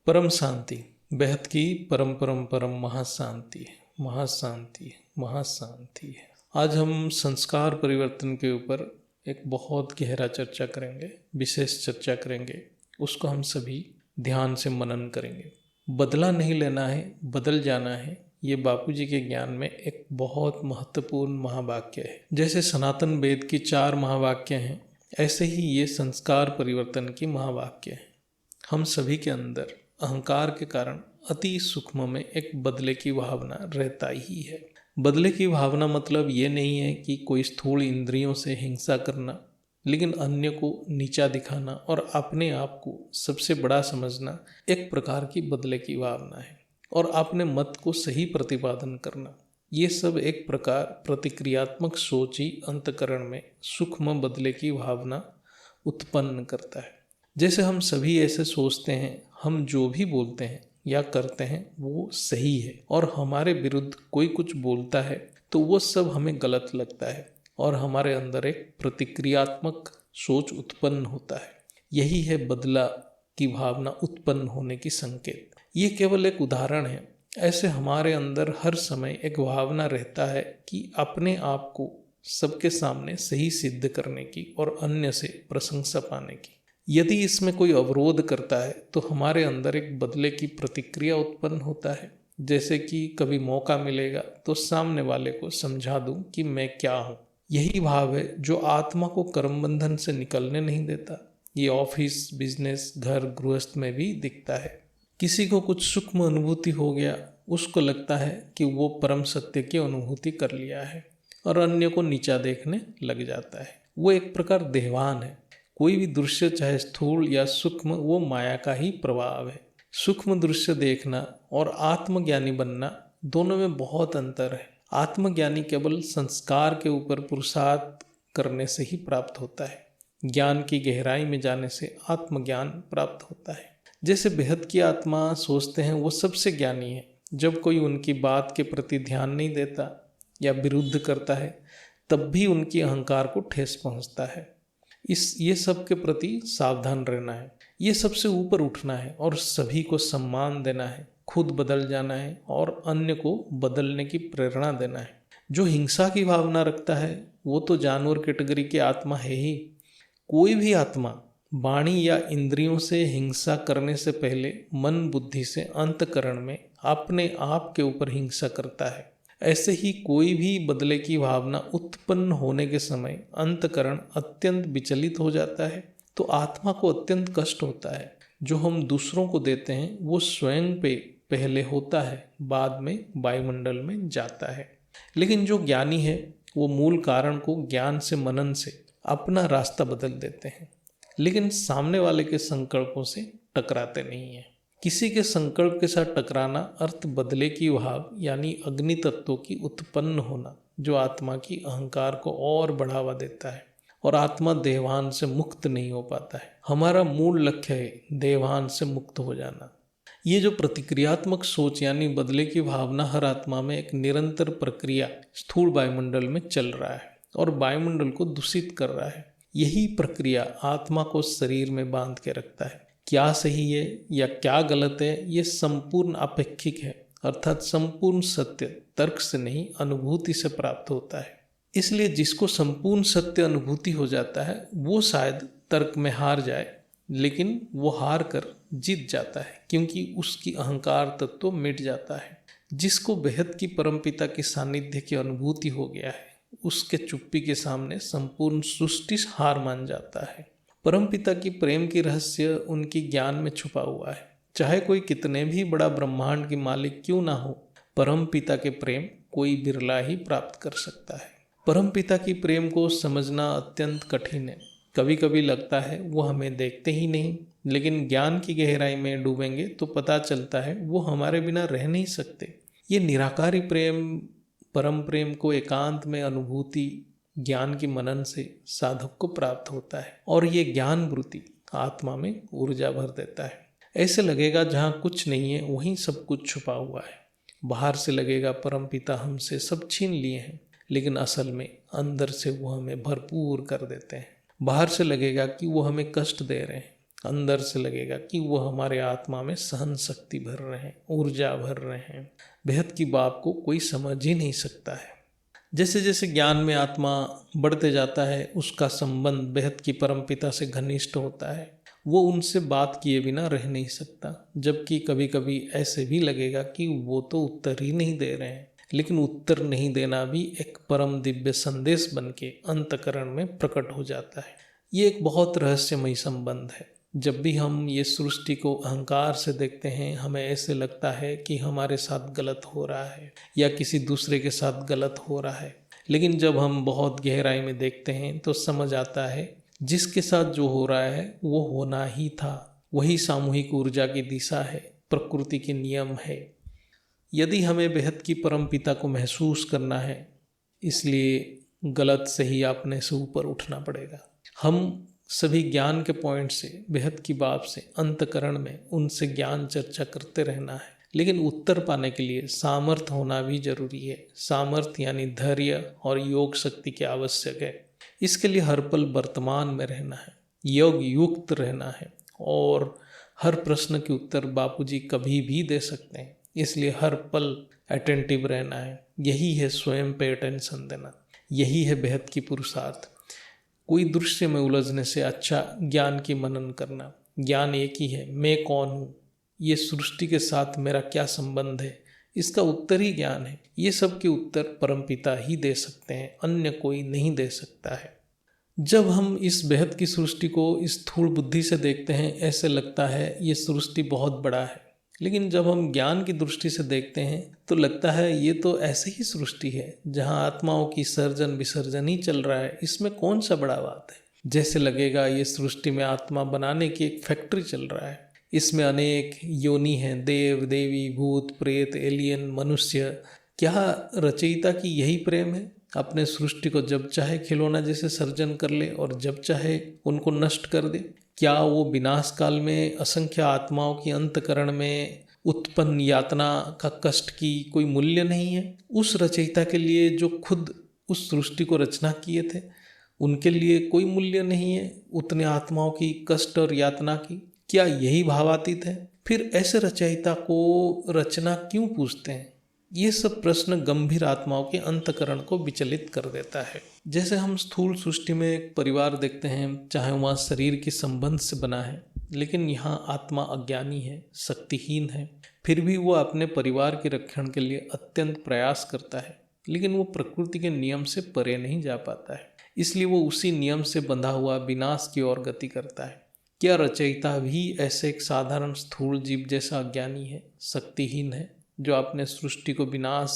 परम शांति, बेहद की परम परम परम महाशांति है, महाशांति है, महाशांति है। आज हम संस्कार परिवर्तन के ऊपर एक बहुत गहरा चर्चा करेंगे, विशेष चर्चा करेंगे। उसको हम सभी ध्यान से मनन करेंगे। बदला नहीं लेना है, बदल जाना है। ये बापूजी के ज्ञान में एक बहुत महत्वपूर्ण महावाक्य है। जैसे सनातन वेद की 4 महावाक्य हैं, ऐसे ही ये संस्कार परिवर्तन की महावाक्य है। हम सभी के अंदर अहंकार के कारण अति सूक्ष्म में एक बदले की भावना रहता ही है। बदले की भावना मतलब ये नहीं है कि कोई स्थूल इंद्रियों से हिंसा करना, लेकिन अन्य को नीचा दिखाना और अपने आप को सबसे बड़ा समझना एक प्रकार की बदले की भावना है। और अपने मत को सही प्रतिपादन करना, ये सब एक प्रकार प्रतिक्रियात्मक सोच ही अंतकरण में सूक्ष्म बदले की भावना उत्पन्न करता है। जैसे हम सभी ऐसे सोचते हैं, हम जो भी बोलते हैं या करते हैं वो सही है, और हमारे विरुद्ध कोई कुछ बोलता है तो वो सब हमें गलत लगता है और हमारे अंदर एक प्रतिक्रियात्मक सोच उत्पन्न होता है। यही है बदला की भावना उत्पन्न होने की संकेत। ये केवल एक उदाहरण है। ऐसे हमारे अंदर हर समय एक भावना रहता है कि अपने आप को सबके सामने सही सिद्ध करने की और अन्य से प्रशंसा पाने की। यदि इसमें कोई अवरोध करता है तो हमारे अंदर एक बदले की प्रतिक्रिया उत्पन्न होता है। जैसे कि कभी मौका मिलेगा तो सामने वाले को समझा दूं कि मैं क्या हूँ। यही भाव है जो आत्मा को कर्म बंधन से निकलने नहीं देता। ये ऑफिस, बिजनेस, घर गृहस्थ में भी दिखता है। किसी को कुछ सूक्ष्म अनुभूति हो गया, उसको लगता है कि वो परम सत्य की अनुभूति कर लिया है और अन्य को नीचा देखने लग जाता है। वो एक प्रकार देवान है। कोई भी दृश्य चाहे स्थूल या सूक्ष्म, वो माया का ही प्रभाव है। सूक्ष्म दृश्य देखना और आत्मज्ञानी बनना दोनों में बहुत अंतर है। आत्मज्ञानी केवल संस्कार के ऊपर पुरुषार्थ करने से ही प्राप्त होता है। ज्ञान की गहराई में जाने से आत्मज्ञान प्राप्त होता है। जैसे बेहद की आत्मा सोचते हैं वो सबसे ज्ञानी है। जब कोई उनकी बात के प्रति ध्यान नहीं देता या विरुद्ध करता है, तब भी उनकी अहंकार को ठेस पहुंचता है। ये सब के प्रति सावधान रहना है। ये सबसे ऊपर उठना है और सभी को सम्मान देना है। खुद बदल जाना है और अन्य को बदलने की प्रेरणा देना है। जो हिंसा की भावना रखता है वो तो जानवर कैटेगरी की आत्मा है ही। कोई भी आत्मा वाणी या इंद्रियों से हिंसा करने से पहले मन बुद्धि से अंतकरण में अपने आप के ऊपर हिंसा करता है। ऐसे ही कोई भी बदले की भावना उत्पन्न होने के समय अंतकरण अत्यंत विचलित हो जाता है तो आत्मा को अत्यंत कष्ट होता है। जो हम दूसरों को देते हैं वो स्वयं पे पहले होता है, बाद में वायुमंडल में जाता है। लेकिन जो ज्ञानी है वो मूल कारण को ज्ञान से, मनन से अपना रास्ता बदल देते हैं, लेकिन सामने वाले के संकल्पों से टकराते नहीं हैं। किसी के संकल्प के साथ टकराना अर्थ बदले की भाव यानी अग्नि तत्वों की उत्पन्न होना, जो आत्मा की अहंकार को और बढ़ावा देता है और आत्मा देवान से मुक्त नहीं हो पाता है। हमारा मूल लक्ष्य है देवान से मुक्त हो जाना। ये जो प्रतिक्रियात्मक सोच यानी बदले की भावना हर आत्मा में एक निरंतर प्रक्रिया स्थूल वायुमंडल में चल रहा है और वायुमंडल को दूषित कर रहा है। यही प्रक्रिया आत्मा को शरीर में बांध के रखता है। क्या सही है या क्या गलत है, ये संपूर्ण अपेक्षिक है, अर्थात संपूर्ण सत्य तर्क से नहीं अनुभूति से प्राप्त होता है। इसलिए जिसको संपूर्ण सत्य अनुभूति हो जाता है वो शायद तर्क में हार जाए, लेकिन वो हार कर जीत जाता है क्योंकि उसकी अहंकार तत्व मिट जाता है। जिसको बेहद की परमपिता के सानिध्य की अनुभूति हो गया है, उसके चुप्पी के सामने संपूर्ण सृष्टि हार मान जाता है। परमपिता की प्रेम की रहस्य उनकी ज्ञान में छुपा हुआ है। चाहे कोई कितने भी बड़ा ब्रह्मांड की मालिक क्यों ना हो, परमपिता के प्रेम कोई बिरला ही प्राप्त कर सकता है। परमपिता की प्रेम को समझना अत्यंत कठिन है। कभी कभी लगता है वो हमें देखते ही नहीं, लेकिन ज्ञान की गहराई में डूबेंगे तो पता चलता है वो हमारे बिना रह नहीं सकते। ये निराकारी प्रेम, परम प्रेम को एकांत में अनुभूति ज्ञान की मनन से साधक को प्राप्त होता है और ये ज्ञान वृत्ति आत्मा में ऊर्जा भर देता है। ऐसे लगेगा जहाँ कुछ नहीं है वहीं सब कुछ छुपा हुआ है। बाहर से लगेगा परमपिता हमसे सब छीन लिए हैं, लेकिन असल में अंदर से वो हमें भरपूर कर देते हैं। बाहर से लगेगा कि वो हमें कष्ट दे रहे हैं, अंदर से लगेगा कि वो हमारे आत्मा में सहन शक्ति भर रहे हैं, ऊर्जा भर रहे हैं। बेहद की बात को कोई समझ ही नहीं सकता है। जैसे जैसे ज्ञान में आत्मा बढ़ते जाता है, उसका संबंध बेहद की परमपिता से घनिष्ठ होता है। वो उनसे बात किए बिना रह नहीं सकता। जबकि कभी कभी ऐसे भी लगेगा कि वो तो उत्तर ही नहीं दे रहे हैं, लेकिन उत्तर नहीं देना भी एक परम दिव्य संदेश बन के अंतकरण में प्रकट हो जाता है। ये एक बहुत रहस्यमयी संबंध है। जब भी हम ये सृष्टि को अहंकार से देखते हैं, हमें ऐसे लगता है कि हमारे साथ गलत हो रहा है या किसी दूसरे के साथ गलत हो रहा है। लेकिन जब हम बहुत गहराई में देखते हैं तो समझ आता है जिसके साथ जो हो रहा है वो होना ही था। वही सामूहिक ऊर्जा की दिशा है, प्रकृति के नियम है। यदि हमें बेहद की परमपिता को महसूस करना है, इसलिए गलत से ही अपने से ऊपर उठना पड़ेगा। हम सभी ज्ञान के पॉइंट से, बेहद की बात से अंतकरण में उनसे ज्ञान चर्चा करते रहना है। लेकिन उत्तर पाने के लिए सामर्थ्य होना भी जरूरी है। सामर्थ्य यानी धैर्य और योग शक्ति की आवश्यक है। इसके लिए हर पल वर्तमान में रहना है, योग युक्त रहना है, और हर प्रश्न के उत्तर बापूजी कभी भी दे सकते हैं। इसलिए हर पल अटेंटिव रहना है। यही है स्वयं पे अटेंशन देना, यही है बेहद की पुरुषार्थ। कोई दृश्य में उलझने से अच्छा ज्ञान की मनन करना। ज्ञान एक ही है, मैं कौन हूँ, ये सृष्टि के साथ मेरा क्या संबंध है, इसका उत्तर ही ज्ञान है। ये सब के उत्तर परमपिता ही दे सकते हैं, अन्य कोई नहीं दे सकता है। जब हम इस बेहद की सृष्टि को इस स्थूल बुद्धि से देखते हैं, ऐसे लगता है ये सृष्टि बहुत बड़ा है। लेकिन जब हम ज्ञान की दृष्टि से देखते हैं तो लगता है ये तो ऐसे ही सृष्टि है जहाँ आत्माओं की सर्जन विसर्जन ही चल रहा है। इसमें कौन सा बड़ा बात है। जैसे लगेगा ये सृष्टि में आत्मा बनाने की एक फैक्ट्री चल रहा है। इसमें अनेक योनि हैं, देव देवी, भूत प्रेत, एलियन, मनुष्य। क्या रचयिता की यही प्रेम है? अपने सृष्टि को जब चाहे खिलौना जैसे सर्जन कर ले और जब चाहे उनको नष्ट कर दे। क्या वो विनाश काल में असंख्य आत्माओं की अंतकरण में उत्पन्न यातना का कष्ट की कोई मूल्य नहीं है? उस रचयिता के लिए जो खुद उस सृष्टि को रचना किए थे, उनके लिए कोई मूल्य नहीं है उतने आत्माओं की कष्ट और यातना की? क्या यही भावातीत है? फिर ऐसे रचयिता को रचना क्यों पूछते हैं? ये सब प्रश्न गंभीर आत्माओं के अंतकरण को विचलित कर देता है। जैसे हम स्थूल सृष्टि में एक परिवार देखते हैं, चाहे वहाँ शरीर के संबंध से बना है, लेकिन यहाँ आत्मा अज्ञानी है, शक्तिहीन है। फिर भी वो अपने परिवार के रक्षण के लिए अत्यंत प्रयास करता है, लेकिन वो प्रकृति के नियम से परे नहीं जा पाता है। इसलिए वो उसी नियम से बंधा हुआ विनाश की ओर गति करता है। क्या रचयिता भी ऐसे एक साधारण स्थूल जीव जैसा अज्ञानी है, शक्तिहीन है, जो अपने सृष्टि को विनाश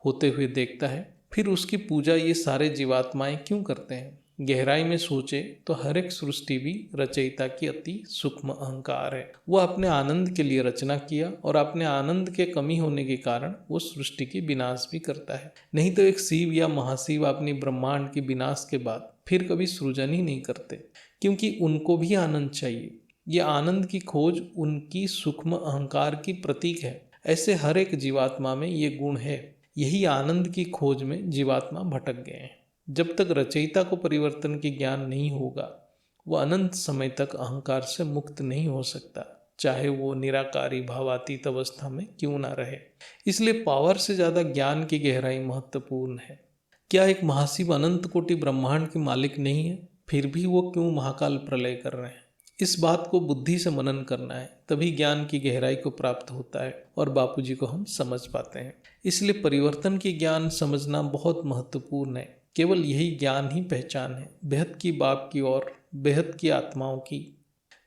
होते हुए देखता है? फिर उसकी पूजा ये सारे जीवात्माएं क्यों करते हैं? गहराई में सोचे तो हर एक सृष्टि भी रचयिता की अति सूक्ष्म अहंकार है। वह अपने आनंद के लिए रचना किया और अपने आनंद के कमी होने के कारण वो सृष्टि की विनाश भी करता है। नहीं तो एक शिव या महाशिव अपनी ब्रह्मांड की विनाश के बाद फिर कभी सृजन ही नहीं करते, क्योंकि उनको भी आनंद चाहिए। ये आनंद की खोज उनकी सूक्ष्म अहंकार की प्रतीक है। ऐसे हर एक जीवात्मा में ये गुण है। यही आनंद की खोज में जीवात्मा भटक गए हैं। जब तक रचयिता को परिवर्तन की ज्ञान नहीं होगा, वह अनंत समय तक अहंकार से मुक्त नहीं हो सकता, चाहे वो निराकारी भावातीत अवस्था में क्यों ना रहे। इसलिए पावर से ज़्यादा ज्ञान की गहराई महत्वपूर्ण है। क्या एक महाशिव अनंत कोटि ब्रह्मांड के मालिक नहीं है? फिर भी वो क्यों महाकाल प्रलय कर रहे हैं? इस बात को बुद्धि से मनन करना है, तभी ज्ञान की गहराई को प्राप्त होता है और बापूजी को हम समझ पाते हैं। इसलिए परिवर्तन की ज्ञान समझना बहुत महत्वपूर्ण है। केवल यही ज्ञान ही पहचान है बेहद की बाप की और बेहद की आत्माओं की।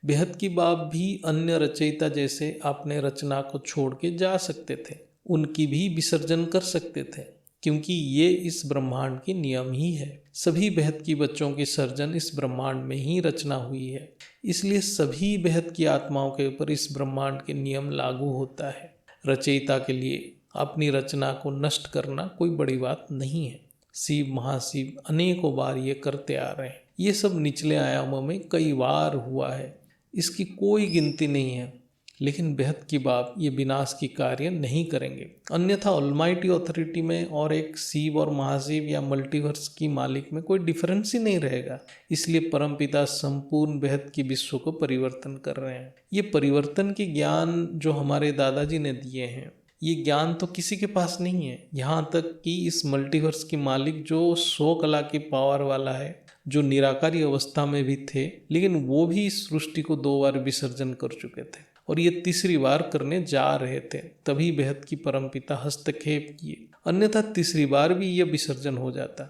बेहद की बाप भी अन्य रचयिता जैसे अपने रचना को छोड़ के जा सकते थे, उनकी भी विसर्जन कर सकते थे, क्योंकि ये इस ब्रह्मांड की नियम ही है। सभी बेहद की बच्चों की सर्जन इस ब्रह्मांड में ही रचना हुई है। इसलिए सभी बेहद की आत्माओं के ऊपर इस ब्रह्मांड के नियम लागू होता है। रचयिता के लिए अपनी रचना को नष्ट करना कोई बड़ी बात नहीं है। शिव महाशिव अनेकों बार ये करते आ रहे हैं। ये सब निचले आयामों में कई बार हुआ है, इसकी कोई गिनती नहीं है। लेकिन बेहद की बाप ये विनाश की कार्य नहीं करेंगे। अन्यथा ऑलमाइटी ऑथोरिटी में और एक शिव और महाशिव या मल्टीवर्स की मालिक में कोई डिफरेंस ही नहीं रहेगा। इसलिए परमपिता संपूर्ण बेहद की विश्व को परिवर्तन कर रहे हैं। ये परिवर्तन के ज्ञान जो हमारे दादाजी ने दिए हैं, ये ज्ञान तो किसी के पास नहीं है। यहाँ तक कि इस मल्टीवर्स की मालिक जो 100 कला की पावर वाला है, जो निराकारी अवस्था में भी थे, लेकिन वो भी इस सृष्टि को 2 बार विसर्जन कर चुके थे और ये तीसरी बार करने जा रहे थे। तभी बेहद की परमपिता हस्तक्षेप किए, अन्यथा तीसरी बार भी ये विसर्जन हो जाता।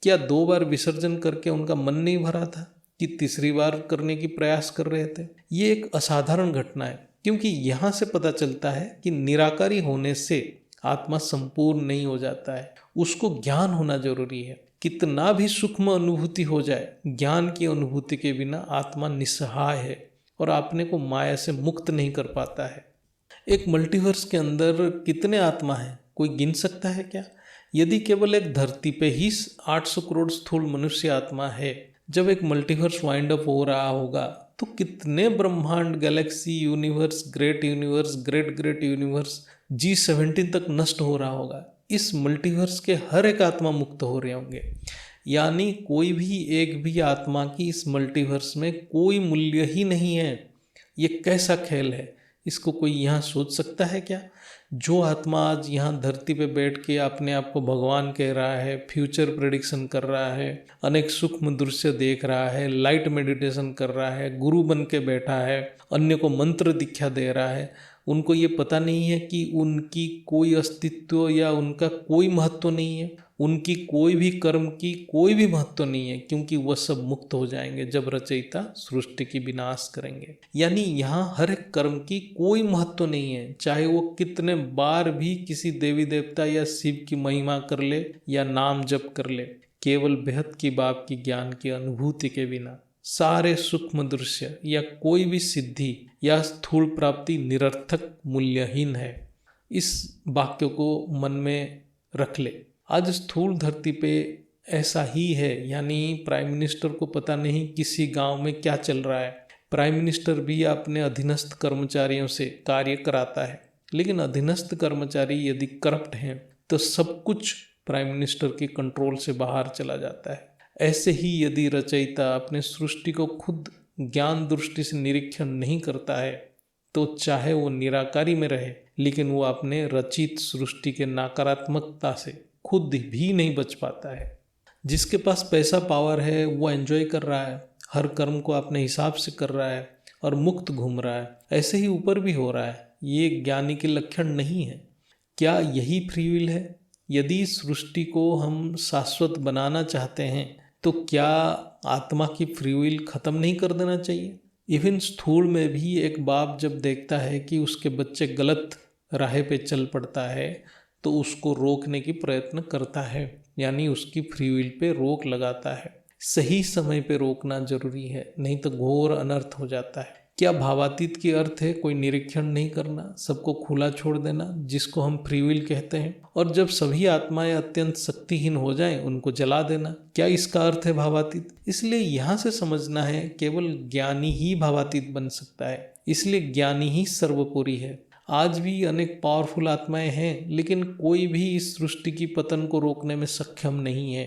क्या 2 बार विसर्जन करके उनका मन नहीं भरा था कि तीसरी बार करने की प्रयास कर रहे थे? ये एक असाधारण घटना है, क्योंकि यहाँ से पता चलता है कि निराकारी होने से आत्मा संपूर्ण नहीं हो जाता है, उसको ज्ञान होना जरूरी है। कितना भी सूक्ष्म अनुभूति हो जाए, ज्ञान की अनुभूति के बिना आत्मा निस्सहाय है और अपने को माया से मुक्त नहीं कर पाता है। एक मल्टीवर्स के अंदर कितने आत्मा हैं, कोई गिन सकता है क्या? यदि केवल एक धरती पे ही 800 करोड़ स्थूल मनुष्य आत्मा है, जब एक मल्टीवर्स वाइंड अप हो रहा होगा तो कितने ब्रह्मांड, Galaxy, universe, great great universe, G17 तक नष्ट हो रहा होगा। इस मल्टीवर्स के हर एक आत्मा मुक्त हो रहे होंगे, यानी कोई भी एक भी आत्मा की इस मल्टीवर्स में कोई मूल्य ही नहीं है। ये कैसा खेल है, इसको कोई यहाँ सोच सकता है क्या? जो आत्मा आज यहाँ धरती पे बैठ के अपने आप को भगवान कह रहा है, फ्यूचर प्रेडिक्शन कर रहा है, अनेक सूक्ष्म दृश्य देख रहा है, लाइट मेडिटेशन कर रहा है, गुरु बन के बैठा है, अन्य को मंत्र दीक्षा दे रहा है, उनको ये पता नहीं है कि उनकी कोई अस्तित्व या उनका कोई महत्व नहीं है, उनकी कोई भी कर्म की कोई भी महत्व नहीं है, क्योंकि वह सब मुक्त हो जाएंगे जब रचयिता सृष्टि की विनाश करेंगे। यानी यहाँ हर एक कर्म की कोई महत्व नहीं है, चाहे वो कितने बार भी किसी देवी देवता या शिव की महिमा कर ले या नाम जप कर ले, केवल बेहद की बाप की ज्ञान की अनुभूति के बिना सारे सूक्ष्म दृश्य या कोई भी सिद्धि या स्थूल प्राप्ति निरर्थक, मूल्यहीन है। इस वाक्य को मन में रख ले। आज स्थूल धरती पे ऐसा ही है, यानी प्राइम मिनिस्टर को पता नहीं किसी गांव में क्या चल रहा है। प्राइम मिनिस्टर भी अपने अधीनस्थ कर्मचारियों से कार्य कराता है, लेकिन अधीनस्थ कर्मचारी यदि करप्ट हैं तो सब कुछ प्राइम मिनिस्टर के कंट्रोल से बाहर चला जाता है। ऐसे ही यदि रचयिता अपने सृष्टि को खुद ज्ञान दृष्टि से निरीक्षण नहीं करता है तो चाहे वो निराकारी में रहे, लेकिन वो अपने रचित सृष्टि के नकारात्मकता से खुद भी नहीं बच पाता है। जिसके पास पैसा पावर है वो एंजॉय कर रहा है, हर कर्म को अपने हिसाब से कर रहा है और मुक्त घूम रहा है। ऐसे ही ऊपर भी हो रहा है। ये ज्ञानी के लक्षण नहीं है। क्या यही फ्री विल है? यदि सृष्टि को हम शाश्वत बनाना चाहते हैं तो क्या आत्मा की फ्री विल खत्म नहीं कर देना चाहिए? इवन स्थूल में भी एक बाप जब देखता है कि उसके बच्चे गलत राह पे चल पड़ता है तो उसको रोकने की प्रयत्न करता है, यानी उसकी फ्री विल पे रोक लगाता है। सही समय पे रोकना जरूरी है, नहीं तो घोर अनर्थ हो जाता है। क्या भावातीत की अर्थ है कोई निरीक्षण नहीं करना, सबको खुला छोड़ देना, जिसको हम फ्री विल कहते हैं, और जब सभी आत्माएं अत्यंत शक्तिहीन हो जाएं उनको जला देना? क्या इसका अर्थ है भावातीत? इसलिए यहाँ से समझना है केवल ज्ञानी ही भावातीत बन सकता है, इसलिए ज्ञानी ही सर्वोपरि है। आज भी अनेक पावरफुल आत्माएं हैं, लेकिन कोई भी इस सृष्टि की पतन को रोकने में सक्षम नहीं है।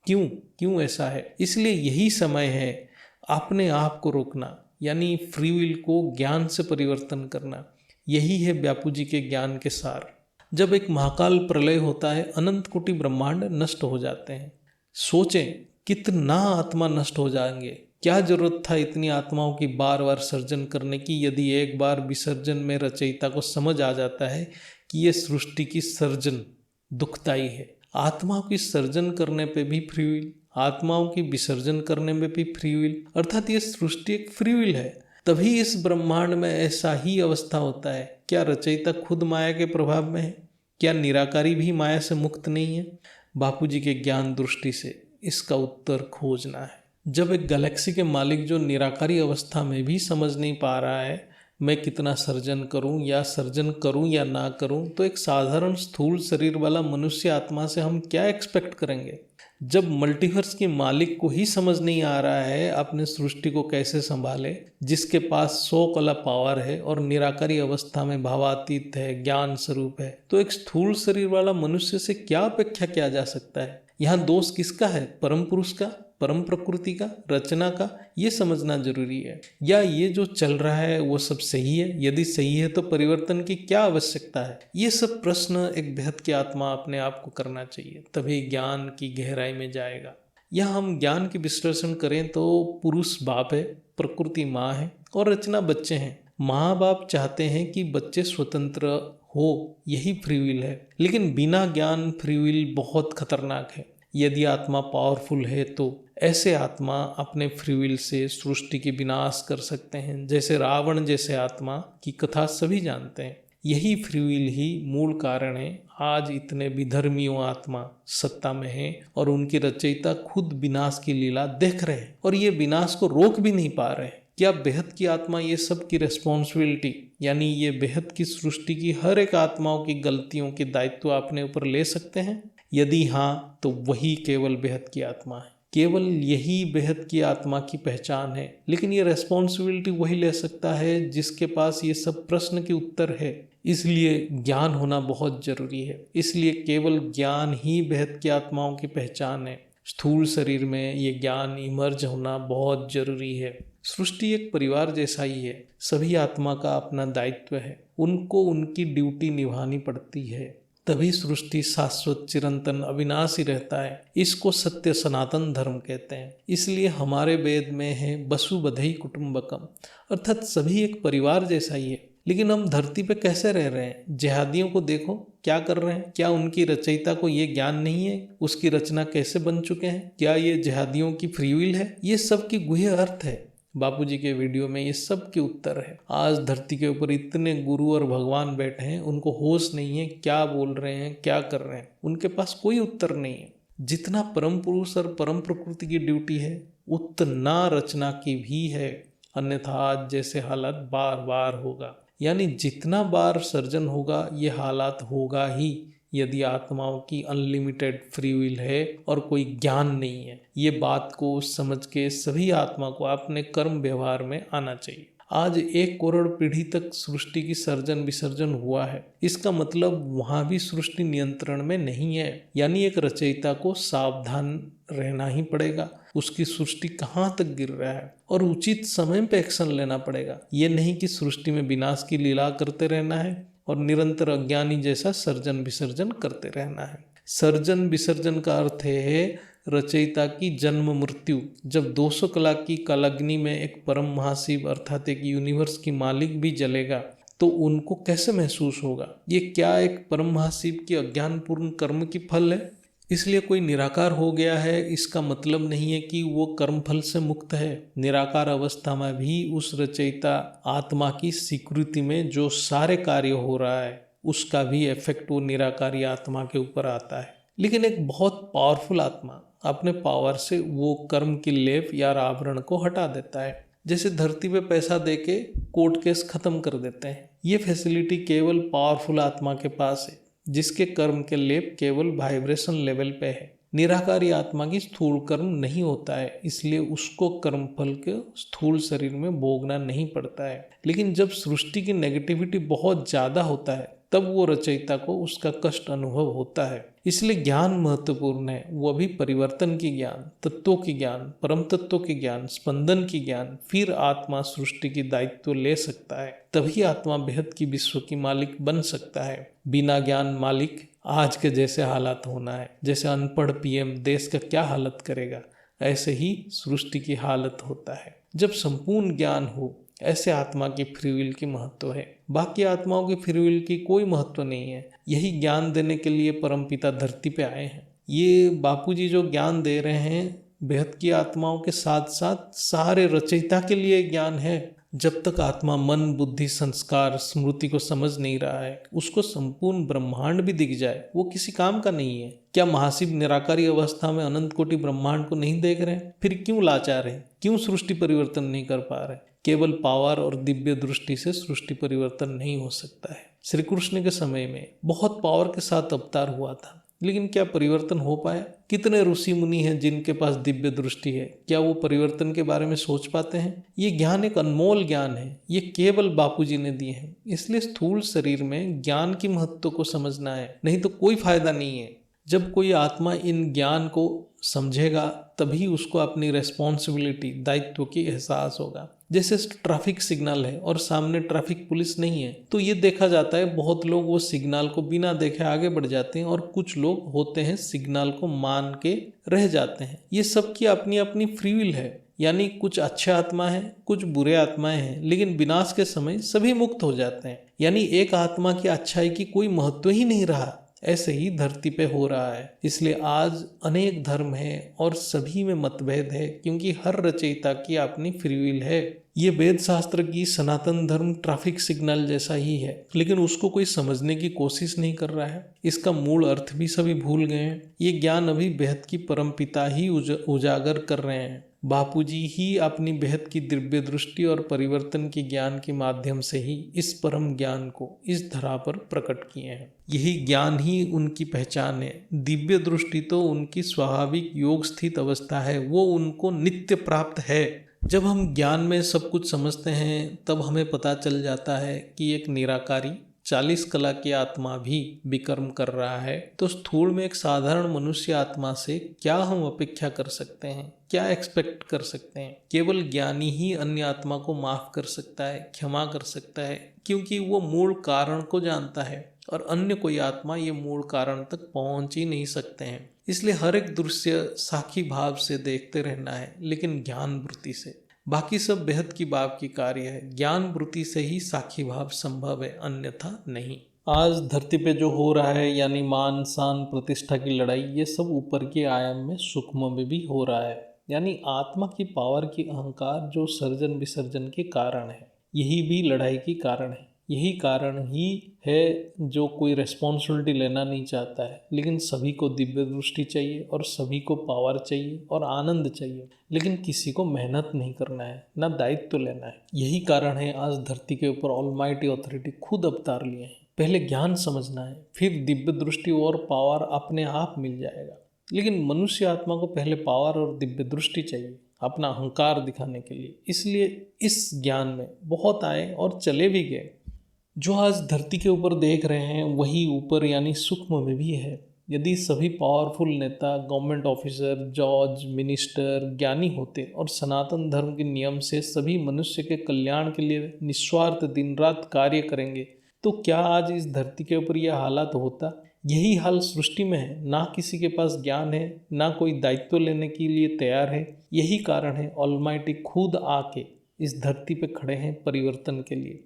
क्यों ऐसा है? इसलिए यही समय है अपने आप को रोकना, यानी फ्री विल को ज्ञान से परिवर्तन करना। यही है बापू जी के ज्ञान के सार। जब एक महाकाल प्रलय होता है, अनंत कोटि ब्रह्मांड नष्ट हो जाते हैं। सोचें कितना आत्मा नष्ट हो जाएंगे। क्या जरूरत था इतनी आत्माओं की बार बार सर्जन करने की, यदि एक बार विसर्जन में रचयिता को समझ आ जाता है कि ये सृष्टि की सर्जन दुखदाई है। आत्माओं की सर्जन करने पे भी फ्री विल, आत्माओं की विसर्जन करने में भी फ्री विल, अर्थात ये सृष्टि एक फ्री विल है। तभी इस ब्रह्मांड में ऐसा ही अवस्था होता है। क्या रचयिता खुद माया के प्रभाव में है? क्या निराकारी भी माया से मुक्त नहीं है? बापू जी के ज्ञान दृष्टि से इसका उत्तर खोजना है। जब एक गैलेक्सी के मालिक जो निराकारी अवस्था में भी समझ नहीं पा रहा है मैं कितना सर्जन करूं या ना करूं, तो एक साधारण स्थूल शरीर वाला मनुष्य आत्मा से हम क्या एक्सपेक्ट करेंगे? जब मल्टीवर्स के मालिक को ही समझ नहीं आ रहा है अपने सृष्टि को कैसे संभाले, जिसके पास 100 कला पावर है और निराकारी अवस्था में भावातीत है, ज्ञान स्वरूप है, तो एक स्थूल शरीर वाला मनुष्य से क्या अपेक्षा किया जा सकता है? यहाँ दोष किसका है? परम पुरुष का, परम प्रकृति का, रचना का? ये समझना जरूरी है। या ये जो चल रहा है वो सब सही है? यदि सही है तो परिवर्तन की क्या आवश्यकता है? ये सब प्रश्न एक बेहद की आत्मा अपने आप को करना चाहिए, तभी ज्ञान की गहराई में जाएगा। यहाँ हम ज्ञान की विश्लेषण करें तो पुरुष बाप है, प्रकृति माँ है और रचना बच्चे हैं। माँ बाप चाहते हैं कि बच्चे स्वतंत्र हो, यही फ्री विल है। लेकिन बिना ज्ञान फ्री विल बहुत खतरनाक है। यदि आत्मा पावरफुल है तो ऐसे आत्मा अपने फ्री विल से सृष्टि की विनाश कर सकते हैं, जैसे रावण जैसे आत्मा की कथा सभी जानते हैं। यही फ्री विल ही मूल कारण है आज इतने विधर्मियों आत्मा सत्ता में हैं और उनकी रचयिता खुद विनाश की लीला देख रहे हैं और ये विनाश को रोक भी नहीं पा रहे हैं। क्या बेहद की आत्मा ये सब की रिस्पॉन्सिबिलिटी, यानी ये बेहद की सृष्टि की हर एक आत्माओं की गलतियों के दायित्व अपने ऊपर ले सकते हैं? यदि हाँ, तो वही केवल बेहद की आत्मा है। केवल यही बेहद की आत्मा की पहचान है। लेकिन ये रेस्पॉन्सिबिलिटी वही ले सकता है जिसके पास ये सब प्रश्न के उत्तर है। इसलिए ज्ञान होना बहुत जरूरी है। इसलिए केवल ज्ञान ही बेहद की आत्माओं की पहचान है। स्थूल शरीर में ये ज्ञान इमर्ज होना बहुत जरूरी है। सृष्टि एक परिवार जैसा ही है। सभी आत्मा का अपना दायित्व है, उनको उनकी ड्यूटी निभानी पड़ती है, तभी सृष्टि शाश्वत चिरंतन अविनाशी रहता है। इसको सत्य सनातन धर्म कहते हैं। इसलिए हमारे वेद में है वसुवधई कुटुंबकम, अर्थात सभी एक परिवार जैसा ही है। लेकिन हम धरती पे कैसे रह रहे हैं? जिहादियों को देखो क्या कर रहे हैं। क्या उनकी रचयिता को ये ज्ञान नहीं है? उसकी रचना कैसे बन चुके हैं? क्या ये जिहादियों की फ्री विल है? ये सब की गुह्य अर्थ है। बापूजी के वीडियो में ये सब के उत्तर है। आज धरती के ऊपर इतने गुरु और भगवान बैठे हैं, उनको होश नहीं है क्या बोल रहे हैं, क्या कर रहे हैं, उनके पास कोई उत्तर नहीं है। जितना परम पुरुष और परम प्रकृति की ड्यूटी है उतना रचना की भी है, अन्यथा आज जैसे हालात बार बार होगा। यानी जितना बार सर्जन होगा ये हालात होगा ही, यदि आत्माओं की अनलिमिटेड फ्री विल है और कोई ज्ञान नहीं है। ये बात को समझ के सभी आत्मा को अपने कर्म व्यवहार में आना चाहिए। आज 1 करोड़ पीढ़ी तक सृष्टि की सर्जन विसर्जन हुआ है। इसका मतलब वहां भी सृष्टि नियंत्रण में नहीं है। यानी एक रचयिता को सावधान रहना ही पड़ेगा, उसकी सृष्टि कहाँ तक गिर रहा है और उचित समय पे एक्शन लेना पड़ेगा। ये नहीं कि सृष्टि में विनाश की लीला करते रहना है और निरंतर अज्ञानी जैसा सर्जन विसर्जन करते रहना है। सर्जन विसर्जन का अर्थ है रचयिता की जन्म मृत्यु। जब 200 कला की कालाग्नि में एक परम महाशिव अर्थात एक यूनिवर्स की मालिक भी जलेगा तो उनको कैसे महसूस होगा? ये क्या एक परम महाशिव की अज्ञानपूर्ण कर्म की फल है? इसलिए कोई निराकार हो गया है इसका मतलब नहीं है कि वो कर्मफल से मुक्त है। निराकार अवस्था में भी उस रचयिता आत्मा की स्वीकृति में जो सारे कार्य हो रहा है उसका भी इफेक्ट वो निराकारी आत्मा के ऊपर आता है। लेकिन एक बहुत पावरफुल आत्मा अपने पावर से वो कर्म की लेप या आवरण को हटा देता है। जैसे धरती पे पैसा देके कोर्ट केस खत्म कर देते हैं। ये फैसिलिटी केवल पावरफुल आत्मा के पास है जिसके कर्म के लेप केवल वाइब्रेशन लेवल पे है। निराकारी आत्मा की स्थूल कर्म नहीं होता है, इसलिए उसको कर्मफल के स्थूल शरीर में भोगना नहीं पड़ता है। लेकिन जब सृष्टि की नेगेटिविटी बहुत ज्यादा होता है तब वो रचयिता को उसका कष्ट अनुभव होता है। इसलिए ज्ञान महत्वपूर्ण है, वो भी परिवर्तन की ज्ञान, तत्वों की ज्ञान, परम तत्वों की ज्ञान, स्पंदन की ज्ञान। फिर आत्मा सृष्टि की दायित्व ले सकता है, तभी आत्मा बेहद की विश्व की मालिक बन सकता है। बिना ज्ञान मालिक आज के जैसे हालात होना है। जैसे अनपढ़ पीएम देश का क्या हालत करेगा, ऐसे ही सृष्टि की हालत होता है। जब संपूर्ण ज्ञान हो ऐसे आत्मा की फ्री विल की महत्व है, बाकी आत्माओं की फ्री विल की कोई महत्व नहीं है। यही ज्ञान देने के लिए परमपिता धरती पे आए हैं। ये बापूजी जो ज्ञान दे रहे हैं बेहद की आत्माओं के साथ साथ सारे रचयिता के लिए ज्ञान है। जब तक आत्मा मन बुद्धि संस्कार स्मृति को समझ नहीं रहा है उसको संपूर्ण ब्रह्मांड भी दिख जाए वो किसी काम का नहीं है। क्या महाशिव निराकारी अवस्था में अनंत कोटि ब्रह्मांड को नहीं देख रहे हैं? फिर क्यों लाचार हैं? क्यों सृष्टि परिवर्तन नहीं कर पा रहे? केवल पावर और दिव्य दृष्टि से सृष्टि परिवर्तन नहीं हो सकता है। श्री कृष्ण के समय में बहुत पावर के साथ अवतार हुआ था, लेकिन क्या परिवर्तन हो पाया? कितने ऋषि मुनि हैं जिनके पास दिव्य दृष्टि है? क्या वो परिवर्तन के बारे में सोच पाते हैं? ये ज्ञान एक अनमोल ज्ञान है, ये केवल बापूजी ने दिए हैं। इसलिए स्थूल शरीर में ज्ञान की महत्व को समझना है, नहीं तो कोई फायदा नहीं है। जब कोई आत्मा इन ज्ञान को समझेगा तभी उसको अपनी रेस्पॉन्सिबिलिटी, दायित्व की एहसास होगा। जैसे ट्रैफिक सिग्नल है और सामने ट्रैफिक पुलिस नहीं है, तो ये देखा जाता है बहुत लोग वो सिग्नल को बिना देखे आगे बढ़ जाते हैं और कुछ लोग होते हैं सिग्नल को मान के रह जाते हैं। ये सबकी अपनी अपनी फ्री विल है, यानी कुछ अच्छे आत्मा है, कुछ बुरे आत्माएं हैं, लेकिन विनाश के समय सभी मुक्त हो जाते हैं। यानी एक आत्मा की अच्छाई की कोई महत्व ही नहीं रहा। ऐसे ही धरती पे हो रहा है। इसलिए आज अनेक धर्म है और सभी में मतभेद है, क्योंकि हर रचयिता की अपनी फ्री विल है। ये वेद शास्त्र की सनातन धर्म ट्रैफिक सिग्नल जैसा ही है, लेकिन उसको कोई समझने की कोशिश नहीं कर रहा है। इसका मूल अर्थ भी सभी भूल गए हैं। ये ज्ञान अभी बेहद की परमपिता ही उजागर कर रहे हैं। बापूजी ही अपनी बेहद की दिव्य दृष्टि और परिवर्तन के ज्ञान के माध्यम से ही इस परम ज्ञान को इस धरा पर प्रकट किए हैं। यही ज्ञान ही उनकी पहचान है। दिव्य दृष्टि तो उनकी स्वाभाविक योग स्थित अवस्था है, वो उनको नित्य प्राप्त है। जब हम ज्ञान में सब कुछ समझते हैं तब हमें पता चल जाता है कि एक निराकारी 40 कला की आत्मा भी विकर्म कर रहा है, तो स्थूल में एक साधारण मनुष्य आत्मा से क्या हम अपेक्षा कर सकते हैं, क्या एक्सपेक्ट कर सकते हैं? केवल ज्ञानी ही अन्य आत्मा को माफ कर सकता है, क्षमा कर सकता है, क्योंकि वो मूल कारण को जानता है और अन्य कोई आत्मा ये मूल कारण तक पहुंच ही नहीं सकते हैं। इसलिए हर एक दृश्य साखी भाव से देखते रहना है, लेकिन ज्ञान वृत्ति से। बाकी सब बेहद की बाप की कार्य है। ज्ञान वृत्ति से ही साखी भाव संभव है, अन्यथा नहीं। आज धरती पे जो हो रहा है, यानी मान शान प्रतिष्ठा की लड़ाई, ये सब ऊपर के आयाम में सूक्ष्म में भी हो रहा है। यानी आत्मा की पावर की अहंकार जो सर्जन विसर्जन के कारण है, यही भी लड़ाई की कारण है। यही कारण ही है जो कोई रेस्पॉन्सिबिलिटी लेना नहीं चाहता है, लेकिन सभी को दिव्य दृष्टि चाहिए और सभी को पावर चाहिए और आनंद चाहिए, लेकिन किसी को मेहनत नहीं करना है, ना दायित्व लेना है। यही कारण है आज धरती के ऊपर ऑलमाइटी अथॉरिटी खुद अवतार लिए हैं। पहले ज्ञान समझना है, फिर दिव्य दृष्टि और पावर अपने आप मिल जाएगा। लेकिन मनुष्य आत्मा को पहले पावर और दिव्य दृष्टि चाहिए अपना अहंकार दिखाने के लिए। इसलिए इस ज्ञान में बहुत आए और चले भी गए। जो आज धरती के ऊपर देख रहे हैं वही ऊपर यानी सूक्ष्म में भी है। यदि सभी पावरफुल नेता, गवर्नमेंट ऑफिसर, जज, मिनिस्टर ज्ञानी होते और सनातन धर्म के नियम से सभी मनुष्य के कल्याण के लिए निस्वार्थ दिन रात कार्य करेंगे, तो क्या आज इस धरती के ऊपर यह हालात होता? यही हाल सृष्टि में है। ना किसी के पास ज्ञान है, ना कोई दायित्व लेने के लिए तैयार है। यही कारण है ऑलमाइटी खुद आके इस धरती पे खड़े हैं परिवर्तन के लिए।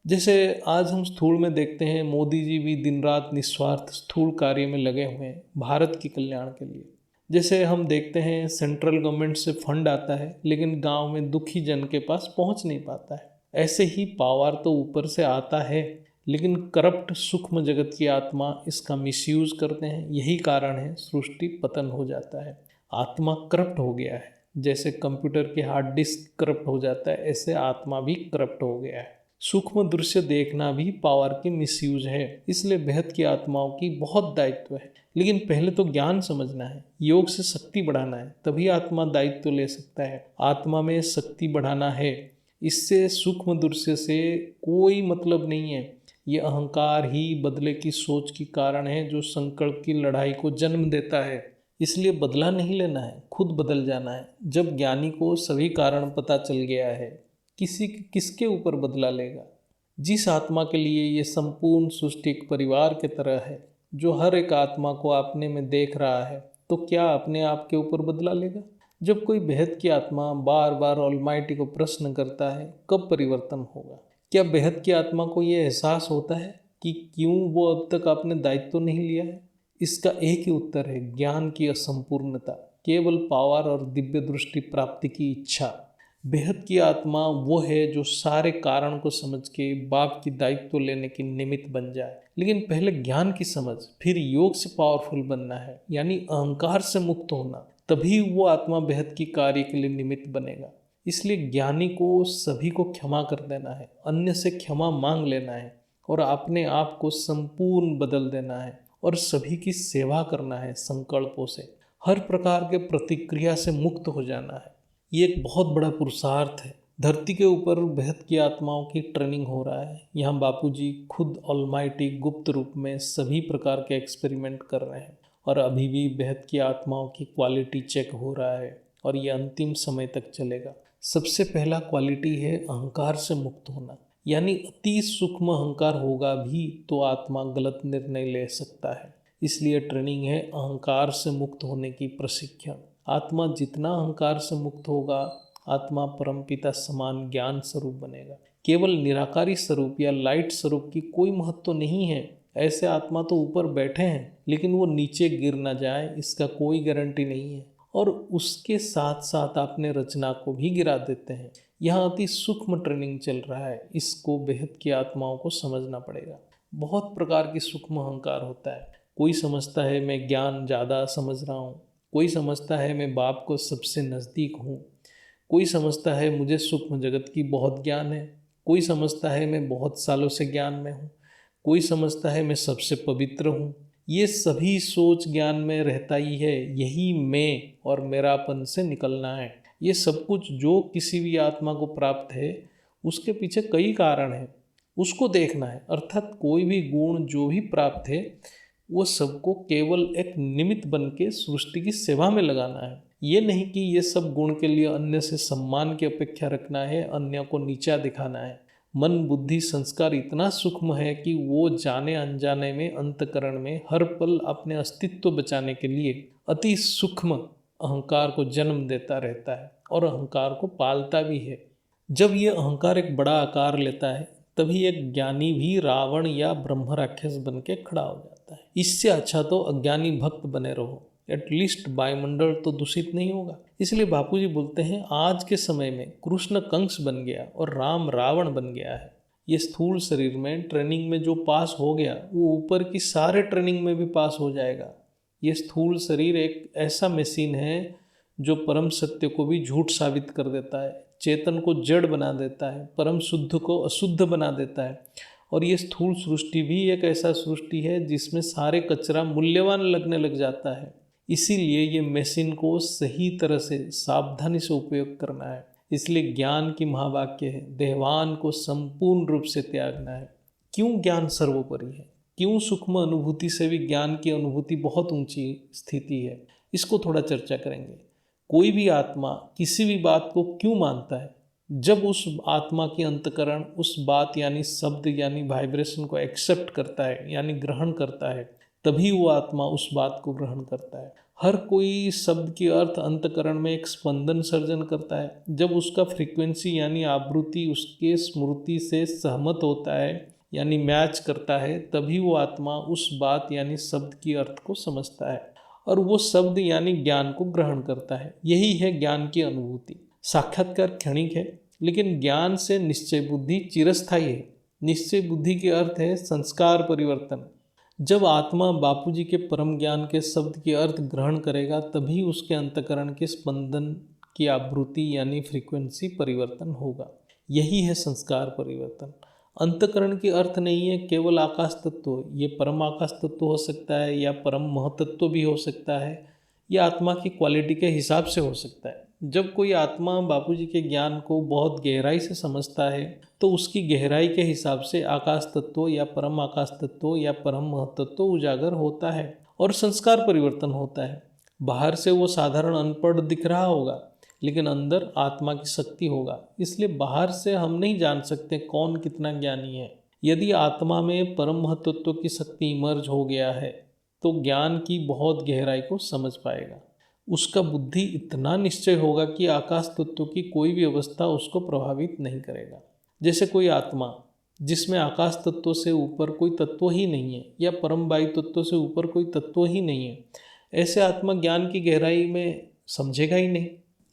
जैसे आज हम स्थूल में देखते हैं, मोदी जी भी दिन रात निस्वार्थ स्थूल कार्य में लगे हुए हैं भारत के कल्याण के लिए। जैसे हम देखते हैं सेंट्रल गवर्नमेंट से फंड आता है, लेकिन गांव में दुखी जन के पास पहुंच नहीं पाता है। ऐसे ही पावर तो ऊपर से आता है, लेकिन करप्ट सूक्ष्म जगत की आत्मा इसका मिसयूज करते हैं। यही कारण है सृष्टि पतन हो जाता है। आत्मा करप्ट हो गया है। जैसे कंप्यूटर के हार्ड डिस्क करप्ट हो जाता है, ऐसे आत्मा भी करप्ट हो गया है। सूक्ष्म दृश्य देखना भी पावर की मिसयूज है। इसलिए बेहद की आत्माओं की बहुत दायित्व है, लेकिन पहले तो ज्ञान समझना है, योग से शक्ति बढ़ाना है, तभी आत्मा दायित्व ले सकता है। आत्मा में शक्ति बढ़ाना है, इससे सूक्ष्म दृश्य से कोई मतलब नहीं है। ये अहंकार ही बदले की सोच की कारण है जो संकल्प की लड़ाई को जन्म देता है। इसलिए बदला नहीं लेना है, खुद बदल जाना है। जब ज्ञानी को सभी कारण पता चल गया है, किसके ऊपर बदला लेगा? जिस आत्मा के लिए ये संपूर्ण सृष्टि एक परिवार के तरह है, जो हर एक आत्मा को अपने में देख रहा है, तो क्या अपने आप के ऊपर बदला लेगा? जब कोई बेहद की आत्मा बार बार ऑलमाइटी को प्रश्न करता है, कब परिवर्तन होगा? क्या बेहद की आत्मा को ये एहसास होता है कि क्यों वो अब तक आपने दायित्व नहीं लिया है? इसका एक ही उत्तर है, ज्ञान की असंपूर्णता, केवल पावर और दिव्य दृष्टि प्राप्ति की इच्छा। बेहद की आत्मा वो है जो सारे कारण को समझ के बाप की दायित्व लेने की निमित्त बन जाए। लेकिन पहले ज्ञान की समझ, फिर योग से पावरफुल बनना है, यानी अहंकार से मुक्त होना, तभी वो आत्मा बेहद की कार्य के लिए निमित्त बनेगा। इसलिए ज्ञानी को सभी को क्षमा कर देना है, अन्य से क्षमा मांग लेना है और अपने आप को संपूर्ण बदल देना है और सभी की सेवा करना है संकल्पों से, हर प्रकार के प्रतिक्रिया से मुक्त हो जाना है। ये एक बहुत बड़ा पुरुषार्थ है। धरती के ऊपर बेहद की आत्माओं की ट्रेनिंग हो रहा है। यहाँ बापूजी खुद ऑलमाइटी गुप्त रूप में सभी प्रकार के एक्सपेरिमेंट कर रहे हैं और अभी भी बेहद की आत्माओं की क्वालिटी चेक हो रहा है और ये अंतिम समय तक चलेगा। सबसे पहला क्वालिटी है अहंकार से मुक्त होना, यानी अति सूक्ष्म अहंकार होगा भी तो आत्मा गलत निर्णय ले सकता है। इसलिए ट्रेनिंग है अहंकार से मुक्त होने की प्रशिक्षण। आत्मा जितना अहंकार से मुक्त होगा, आत्मा परमपिता समान ज्ञान स्वरूप बनेगा। केवल निराकारी स्वरूप या लाइट स्वरूप की कोई महत्व नहीं है। ऐसे आत्मा तो ऊपर बैठे हैं लेकिन वो नीचे गिर ना जाए इसका कोई गारंटी नहीं है, और उसके साथ साथ अपने रचना को भी गिरा देते हैं। यहाँ अति सूक्ष्म ट्रेनिंग चल रहा है, इसको बेहद की आत्माओं को समझना पड़ेगा। बहुत प्रकार की सूक्ष्म अहंकार होता है। कोई समझता है मैं ज्ञान ज़्यादा समझ रहा हूँ, कोई समझता है मैं बाप को सबसे नज़दीक हूँ, कोई समझता है मुझे सूक्ष्म जगत की बहुत ज्ञान है, कोई समझता है मैं बहुत सालों से ज्ञान में हूँ, कोई समझता है मैं सबसे पवित्र हूँ। ये सभी सोच ज्ञान में रहता ही है। यही मैं और मेरापन से निकलना है। ये सब कुछ जो किसी भी आत्मा को प्राप्त है उसके पीछे कई कारण हैं, उसको देखना है। अर्थात कोई भी गुण जो भी प्राप्त है वो सबको केवल एक निमित्त बन के सृष्टि की सेवा में लगाना है। ये नहीं कि ये सब गुण के लिए अन्य से सम्मान की अपेक्षा रखना है, अन्य को नीचा दिखाना है। मन बुद्धि संस्कार इतना सूक्ष्म है कि वो जाने अनजाने में अंतकरण में हर पल अपने अस्तित्व बचाने के लिए अति सूक्ष्म अहंकार को जन्म देता रहता है और अहंकार को पालता भी है। जब ये अहंकार एक बड़ा आकार लेता है तभी एक ज्ञानी भी रावण या ब्रह्म राक्षस बन के खड़ा हो जाता है। इससे अच्छा तो अज्ञानी भक्त बने रहो, एटलीस्ट वायुमंडल तो दूषित नहीं होगा। इसलिए बापूजी बोलते हैं आज के समय में कृष्ण कंस बन गया और राम रावण बन गया है। ये स्थूल शरीर में ट्रेनिंग में जो पास हो गया वो ऊपर की सारे ट्रेनिंग में भी पास हो जाएगा। ये स्थूल शरीर एक ऐसा मशीन है जो परम सत्य को भी झूठ साबित कर देता है, चेतन को जड़ बना देता है, परम शुद्ध को अशुद्ध बना देता है। और ये स्थूल सृष्टि भी एक ऐसा सृष्टि है जिसमें सारे कचरा मूल्यवान लगने लग जाता है। इसीलिए ये मशीन को सही तरह से सावधानी से उपयोग करना है। इसलिए ज्ञान की महावाक्य है देहवान को संपूर्ण रूप से त्यागना है। क्यों ज्ञान सर्वोपरि है, क्यों सूक्ष्म अनुभूति से भी ज्ञान की अनुभूति बहुत ऊंची स्थिति है, इसको थोड़ा चर्चा करेंगे। कोई भी आत्मा किसी भी बात को क्यों मानता है? जब उस आत्मा की अंतकरण उस बात यानी शब्द यानी वाइब्रेशन को एक्सेप्ट करता है यानी ग्रहण करता है, तभी वो आत्मा उस बात को ग्रहण करता है। हर कोई शब्द की अर्थ अंतकरण में एक स्पंदन सर्जन करता है। जब उसका फ्रीक्वेंसी यानी आवृत्ति उसके स्मृति से सहमत होता है यानी मैच करता है, तभी वो आत्मा उस बात यानी शब्द की अर्थ को समझता है और वो शब्द यानी ज्ञान को ग्रहण करता है। यही है ज्ञान की अनुभूति। साक्षात्कार क्षणिक है लेकिन ज्ञान से निश्चय बुद्धि चिरस्थायी है। निश्चय बुद्धि के अर्थ है संस्कार परिवर्तन। जब आत्मा बापूजी के परम ज्ञान के शब्द के अर्थ ग्रहण करेगा तभी उसके अंतकरण के स्पंदन की आवृत्ति यानी फ्रीक्वेंसी परिवर्तन होगा। यही है संस्कार परिवर्तन। अंतकरण की अर्थ नहीं है केवल आकाश तत्व, ये परम आकाश तत्व हो सकता है या परम महतत्व भी हो सकता है, यह आत्मा की क्वालिटी के हिसाब से हो सकता है। जब कोई आत्मा बापूजी के ज्ञान को बहुत गहराई से समझता है तो उसकी गहराई के हिसाब से आकाश तत्व या परम आकाश तत्व या परम महतत्व उजागर होता है और संस्कार परिवर्तन होता है। बाहर से वो साधारण अनपढ़ दिख रहा होगा लेकिन अंदर आत्मा की शक्ति होगा। इसलिए बाहर से हम नहीं जान सकते कौन कितना ज्ञानी है। यदि आत्मा में परम महतत्व की शक्ति इमर्ज हो गया है तो ज्ञान की बहुत गहराई को समझ पाएगा। उसका बुद्धि इतना निश्चय होगा कि आकाश तत्व की कोई भी अवस्था उसको प्रभावित नहीं करेगा। जैसे कोई आत्मा जिसमें आकाश तत्व से ऊपर कोई तत्व ही नहीं है या परम वायु तत्व से ऊपर कोई तत्व ही नहीं है, ऐसे आत्मा ज्ञान की गहराई में समझेगा ही नहीं।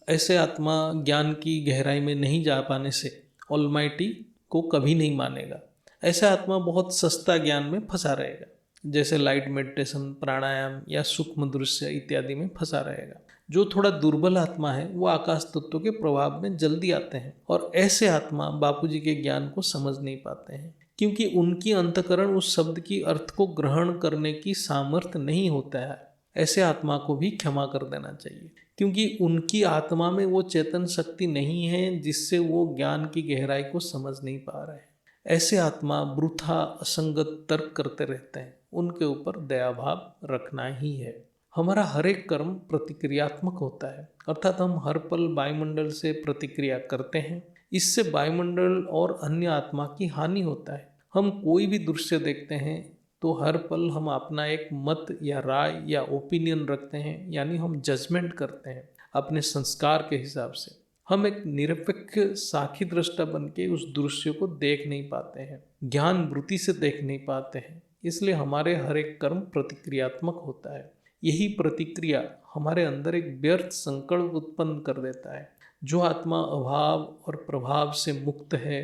ऐसे आत्मा ज्ञान की गहराई में नहीं जा पाने से ऑलमाइटी को कभी नहीं मानेगा। ऐसा आत्मा बहुत सस्ता ज्ञान में फंसा रहेगा, जैसे लाइट मेडिटेशन, प्राणायाम या सूक्ष्म दृश्य इत्यादि में फंसा रहेगा। जो थोड़ा दुर्बल आत्मा है वो आकाश तत्व के प्रभाव में जल्दी आते हैं और ऐसे आत्मा बापूजी के ज्ञान को समझ नहीं पाते हैं। क्योंकि उनकी अंतःकरण उस शब्द की अर्थ को ग्रहण करने की सामर्थ्य नहीं होता है। ऐसे आत्मा को भी क्षमा कर देना चाहिए, क्योंकि उनकी आत्मा में वो चेतन शक्ति नहीं है जिससे वो ज्ञान की गहराई को समझ नहीं पा रहे हैं। ऐसे आत्मा वृथा असंगत तर्क करते रहते हैं। उनके ऊपर दया भाव रखना ही है। हमारा हर एक कर्म प्रतिक्रियात्मक होता है, अर्थात हम हर पल वायुमंडल से प्रतिक्रिया करते हैं। इससे वायुमंडल और अन्य आत्मा की हानि होता है। हम कोई भी दृश्य देखते हैं तो हर पल हम अपना एक मत या राय या ओपिनियन रखते हैं, यानी हम जजमेंट करते हैं अपने संस्कार के हिसाब से। हम एक निरपेक्ष साक्षी दृष्टा बन के उस दृश्य को देख नहीं पाते हैं, ज्ञान वृत्ति से देख नहीं पाते हैं। इसलिए हमारे हर एक कर्म प्रतिक्रियात्मक होता है। यही प्रतिक्रिया हमारे अंदर एक व्यर्थ संकल्प उत्पन्न कर देता है। जो आत्मा अभाव और प्रभाव से मुक्त है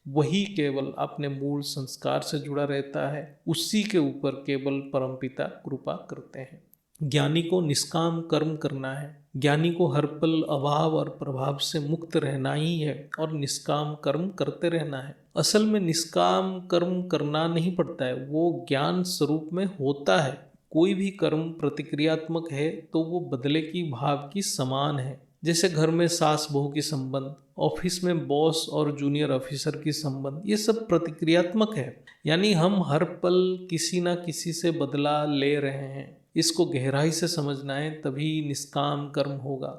वही केवल अपने मूल संस्कार से जुड़ा रहता है। उसी के ऊपर केवल परमपिता कृपा करते हैं। ज्ञानी को निष्काम कर्म करना है। ज्ञानी को हर पल अभाव और प्रभाव से मुक्त रहना ही है और निष्काम कर्म करते रहना है। असल में निष्काम कर्म करना नहीं पड़ता है, वो ज्ञान स्वरूप में होता है। कोई भी कर्म प्रतिक्रियात्मक है तो वो बदले की भाव की समान है। जैसे घर में सास बहू की संबंध, ऑफिस में बॉस और जूनियर ऑफिसर की संबंध, ये सब प्रतिक्रियात्मक है। यानी हम हर पल किसी ना किसी से बदला ले रहे हैं। इसको गहराई से समझना है, तभी निष्काम कर्म होगा।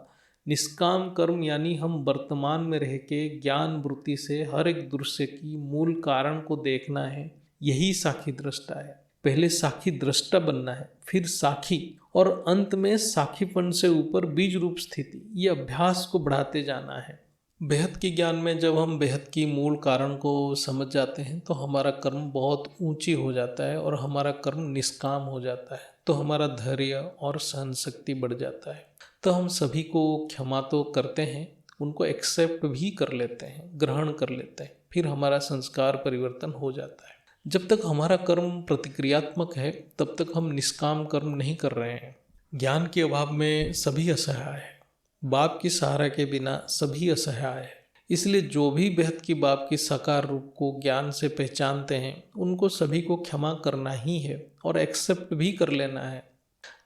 निष्काम कर्म यानी हम वर्तमान में रह के ज्ञान वृत्ति से हर एक दृश्य की मूल कारण को देखना है। यही साक्षी दृष्टा है। पहले साक्षी दृष्टा बनना है, फिर साक्षी, और अंत में साक्षीपन से ऊपर बीज रूप स्थिति। ये अभ्यास को बढ़ाते जाना है। बेहद के ज्ञान में जब हम बेहद की मूल कारण को समझ जाते हैं तो हमारा कर्म बहुत ऊंची हो जाता है और हमारा कर्म निष्काम हो जाता है। तो हमारा धैर्य और सहन शक्ति बढ़ जाता है। तो हम सभी को क्षमा तो करते हैं, उनको एक्सेप्ट भी कर लेते हैं, ग्रहण कर लेते हैं। फिर हमारा संस्कार परिवर्तन हो जाता है। जब तक हमारा कर्म प्रतिक्रियात्मक है तब तक हम निष्काम कर्म नहीं कर रहे हैं। ज्ञान के अभाव में सभी असहाय है। बाप की सहारा के बिना सभी असहाय है। इसलिए जो भी बेहद की बाप की साकार रूप को ज्ञान से पहचानते हैं उनको सभी को क्षमा करना ही है और एक्सेप्ट भी कर लेना है।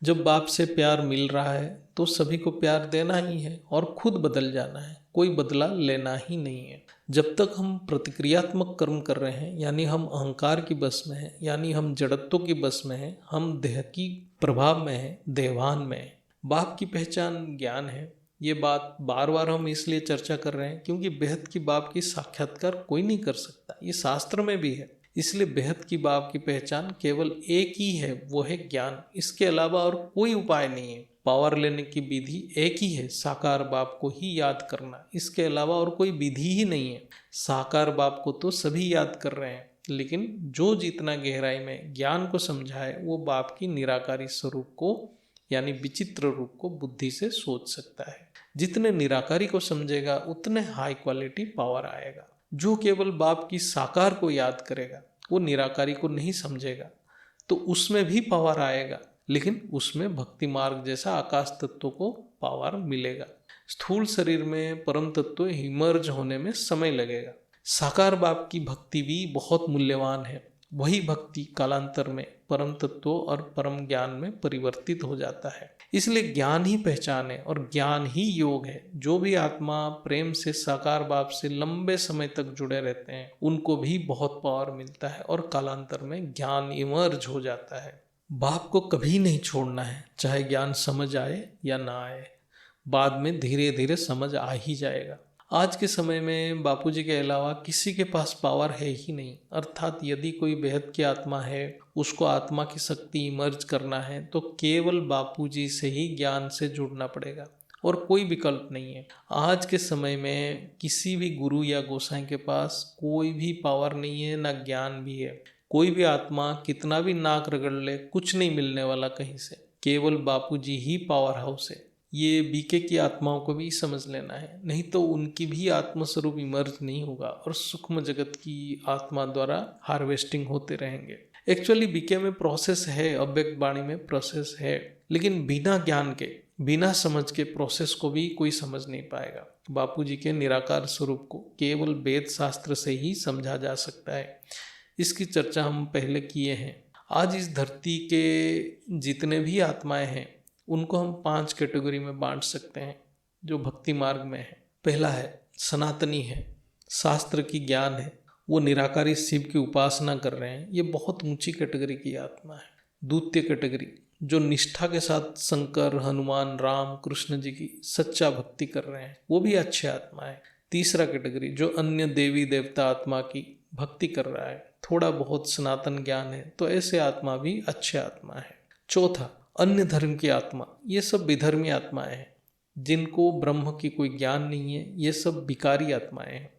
जब बाप से प्यार मिल रहा है तो सभी को प्यार देना ही है और खुद बदल जाना है, कोई बदला लेना ही नहीं है। जब तक हम प्रतिक्रियात्मक कर्म कर रहे हैं, यानी हम अहंकार की बस में हैं, यानी हम जड़त्व की बस में हैं, हम देह की प्रभाव में हैं, देहभान में हैं। बाप की पहचान ज्ञान है। ये बात बार बार हम इसलिए चर्चा कर रहे हैं क्योंकि बेहद की बाप की साक्षात्कार कोई नहीं कर सकता, ये शास्त्र में भी है। इसलिए बेहद की बाप की पहचान केवल एक ही है, वो है ज्ञान। इसके अलावा और कोई उपाय नहीं है। पावर लेने की विधि एक ही है, साकार बाप को ही याद करना। इसके अलावा और कोई विधि ही नहीं है। साकार बाप को तो सभी याद कर रहे हैं, लेकिन जो जितना गहराई में ज्ञान को समझाए वो बाप की निराकारी स्वरूप को यानी विचित्र रूप को बुद्धि से सोच सकता है। जितने निराकारी को समझेगा उतने हाई क्वालिटी पावर आएगा। जो केवल बाप की साकार को याद करेगा वो निराकारी को नहीं समझेगा, तो उसमें भी पावर आएगा, लेकिन उसमें भक्ति मार्ग जैसा आकाश तत्व को पावर मिलेगा। स्थूल शरीर में परम तत्व इमर्ज होने में समय लगेगा। साकार बाप की भक्ति भी बहुत मूल्यवान है। वही भक्ति कालांतर में परम तत्व और परम ज्ञान में परिवर्तित हो जाता है। इसलिए ज्ञान ही पहचान है और ज्ञान ही योग है। जो भी आत्मा प्रेम से साकार बाप से लंबे समय तक जुड़े रहते हैं उनको भी बहुत पावर मिलता है और कालांतर में ज्ञान इमर्ज हो जाता है। बाप को कभी नहीं छोड़ना है, चाहे ज्ञान समझ आए या ना आए। बाद में धीरे धीरे समझ आ ही जाएगा। आज के समय में बापूजी के अलावा किसी के पास पावर है ही नहीं। अर्थात यदि कोई बेहद की आत्मा है, उसको आत्मा की शक्ति इमर्ज करना है तो केवल बापूजी से ही ज्ञान से जुड़ना पड़ेगा और कोई विकल्प नहीं है। आज के समय में किसी भी गुरु या गोसाई के पास कोई भी पावर नहीं है, ना ज्ञान भी है। कोई भी आत्मा कितना भी नाक रगड़ ले, कुछ नहीं मिलने वाला कहीं से। केवल बापूजी ही पावर हाउस है। ये बीके की आत्माओं को भी समझ लेना है, नहीं तो उनकी भी आत्मस्वरूप इमर्ज नहीं होगा और सूक्ष्म जगत की आत्मा द्वारा हार्वेस्टिंग होते रहेंगे। एक्चुअली बीके में प्रोसेस है, अव्यक्त वाणी में प्रोसेस है, लेकिन बिना ज्ञान के, बिना समझ के प्रोसेस को भी कोई समझ नहीं पाएगा। बापूजी के निराकार स्वरूप को केवल वेद शास्त्र से ही समझा जा सकता है। इसकी चर्चा हम पहले किए हैं। आज इस धरती के जितने भी आत्माएं हैं उनको हम 5 कैटेगरी में बांट सकते हैं जो भक्ति मार्ग में है। पहला है सनातनी है, शास्त्र की ज्ञान है, वो निराकारी शिव की उपासना कर रहे हैं, ये बहुत ऊंची कैटेगरी की आत्मा है। द्वितीय कैटेगरी जो निष्ठा के साथ शंकर, हनुमान, राम, कृष्ण जी की सच्चा भक्ति कर रहे हैं, वो भी अच्छे आत्मा है। तीसरा कैटेगरी जो अन्य देवी देवता आत्मा की भक्ति कर रहा है, थोड़ा बहुत सनातन ज्ञान है, तो ऐसे आत्मा भी अच्छे आत्मा है। चौथा अन्य धर्म की आत्मा, ये सब विधर्मी आत्माएं हैं जिनको ब्रह्म की कोई ज्ञान नहीं है, ये सब विकारी आत्माएं हैं।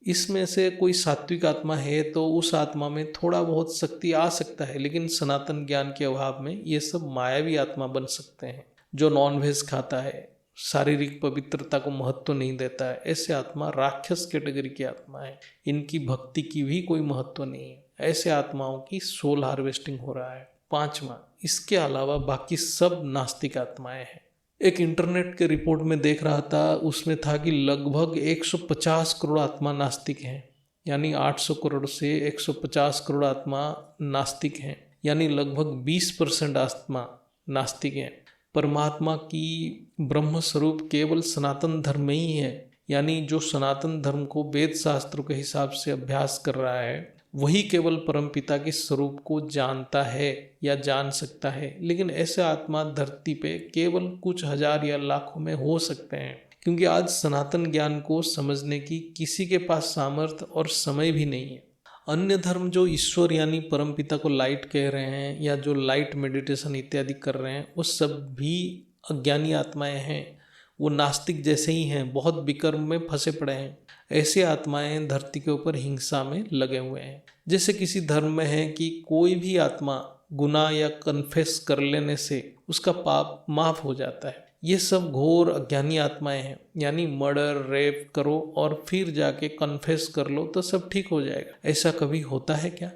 इसमें से कोई सात्विक आत्मा है तो उस आत्मा में थोड़ा बहुत शक्ति आ सकता है, लेकिन सनातन ज्ञान के अभाव में ये सब मायावी आत्मा बन सकते हैं। जो नॉनवेज खाता है, शारीरिक पवित्रता को महत्व नहीं देता है, ऐसे आत्मा राक्षस कैटेगरी की आत्मा है, इनकी भक्ति की भी कोई महत्व नहीं है। ऐसे आत्माओं की सोल हार्वेस्टिंग हो रहा है। पांचवा, इसके अलावा बाकी सब नास्तिक आत्माएं हैं। एक इंटरनेट के रिपोर्ट में देख रहा था, उसमें था कि लगभग 150 करोड़ आत्मा नास्तिक हैं, यानी 800 करोड़ से 150 करोड़ आत्मा नास्तिक हैं, यानी लगभग 20% आत्मा नास्तिक हैं। परमात्मा की ब्रह्म स्वरूप केवल सनातन धर्म में ही है, यानी जो सनातन धर्म को वेद शास्त्रों के हिसाब से अभ्यास कर रहा है वही केवल परमपिता के स्वरूप को जानता है या जान सकता है। लेकिन ऐसे आत्मा धरती पे केवल कुछ हजार या लाखों में हो सकते हैं, क्योंकि आज सनातन ज्ञान को समझने की किसी के पास सामर्थ्य और समय भी नहीं है। अन्य धर्म जो ईश्वर यानी परमपिता को लाइट कह रहे हैं या जो लाइट मेडिटेशन इत्यादि कर रहे हैं, वो सब भी अज्ञानी आत्माएं हैं, वो नास्तिक जैसे ही हैं, बहुत विकर्म में फंसे पड़े हैं। ऐसी आत्माएं धरती के ऊपर हिंसा में लगे हुए हैं। जैसे किसी धर्म में है कि कोई भी आत्मा गुनाह या कन्फेस कर लेने से उसका पाप माफ हो जाता है। ये सब घोर अज्ञानी आत्माएं हैं, यानी मर्डर रेप करो और फिर जाके कन्फेस कर लो तो सब ठीक हो जाएगा। ऐसा कभी होता है क्या?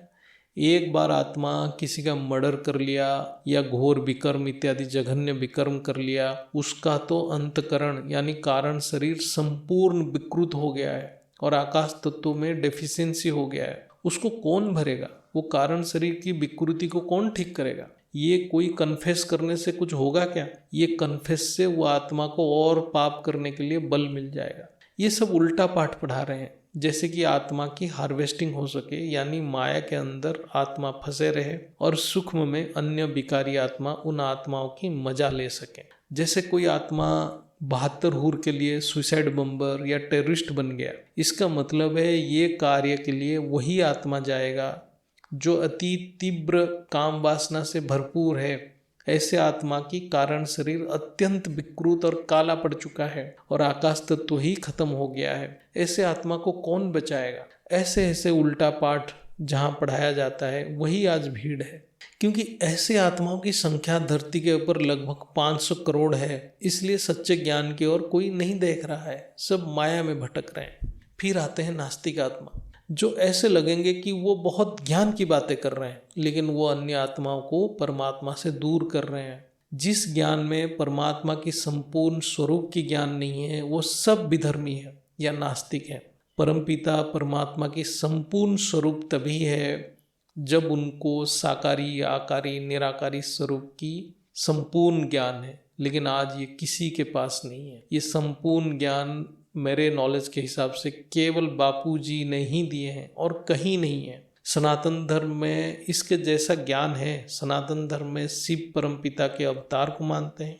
एक बार आत्मा किसी का मर्डर कर लिया या घोर विकर्म इत्यादि जघन्य विकर्म कर लिया, उसका तो अंतकरण यानी कारण शरीर संपूर्ण विकृत हो गया है और आकाश तत्व में डेफिशिएंसी हो गया है। उसको कौन भरेगा? वो कारण शरीर की विकृति को कौन ठीक करेगा? ये कोई कन्फेस करने से कुछ होगा क्या? ये कन्फेस से वो आत्मा को और पाप करने के लिए बल मिल जाएगा। ये सब उल्टा पाठ पढ़ा रहे हैं, जैसे कि आत्मा की हार्वेस्टिंग हो सके, यानी माया के अंदर आत्मा फंसे रहे और सूक्ष्म में अन्य विकारी आत्मा उन आत्माओं की मजा ले सके। जैसे कोई आत्मा 72 हूर के लिए सुसाइड बम्बर या टेररिस्ट बन गया, इसका मतलब है ये कार्य के लिए वही आत्मा जाएगा जो अति तीव्र काम वासना से भरपूर है। ऐसे आत्मा की कारण शरीर अत्यंत विकृत और काला पड़ चुका है और आकाश तत्व ही खत्म हो गया है। ऐसे आत्मा को कौन बचाएगा? ऐसे ऐसे उल्टा पाठ जहाँ पढ़ाया जाता है वही आज भीड़ है, क्योंकि ऐसे आत्माओं की संख्या धरती के ऊपर लगभग 500 करोड़ है। इसलिए सच्चे ज्ञान की ओर कोई नहीं देख रहा है, सब माया में भटक रहे हैं। फिर आते हैं नास्तिक आत्मा, जो ऐसे लगेंगे कि वो बहुत ज्ञान की बातें कर रहे हैं, लेकिन वो अन्य आत्माओं को परमात्मा से दूर कर रहे हैं। जिस ज्ञान में परमात्मा की संपूर्ण स्वरूप की ज्ञान नहीं है, वो सब विधर्मी है या नास्तिक है। परमपिता परमात्मा की संपूर्ण स्वरूप तभी है जब उनको साकारी, आकारी, निराकारी स्वरूप की संपूर्ण ज्ञान है, लेकिन आज ये किसी के पास नहीं है। ये संपूर्ण ज्ञान मेरे नॉलेज के हिसाब से केवल बापूजी ने ही दिए हैं और कहीं नहीं है। सनातन धर्म में इसके जैसा ज्ञान है। सनातन धर्म में शिव परमपिता के अवतार को मानते हैं,